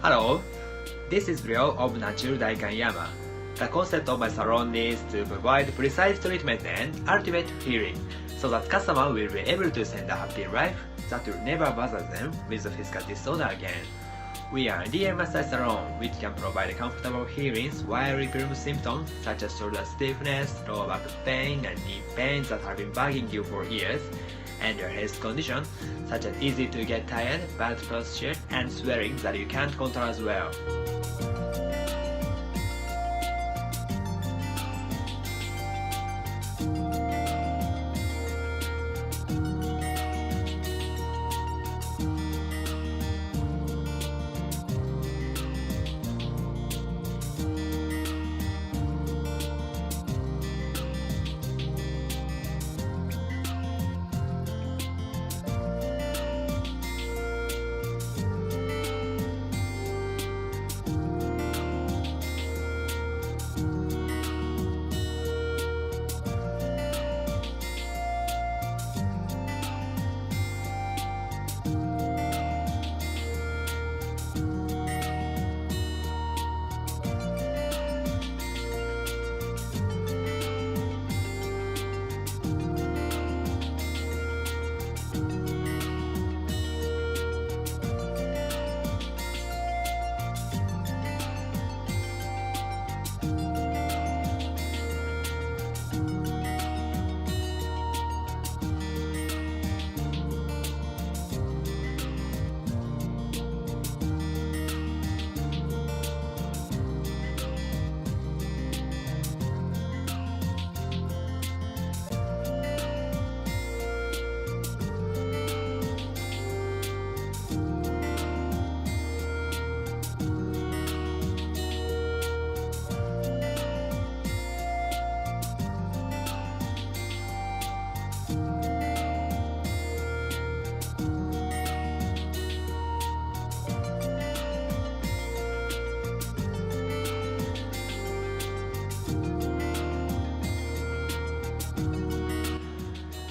Hello, this is Ryo of Nature DAIKANYAMA. The concept of my salon is to provide precise treatment and ultimate healing, so that customer will be able to send a happy life that will never bother them with a physical disorder again. We are a DA massage salon which can provide comfortable healings while removing symptoms such as shoulder stiffness, lower back pain, and knee pain that have been bugging you for years, and your health conditions such as easy to get tired, bad posture, and swelling that you can't control as well.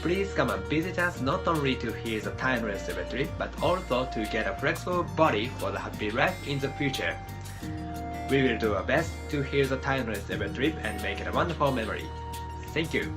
Please come and visit us not only to hear the timeless trip, but also to get a flexible body for the happy life in the future. We will do our best to heal the timeless trip and make it a wonderful memory. Thank you.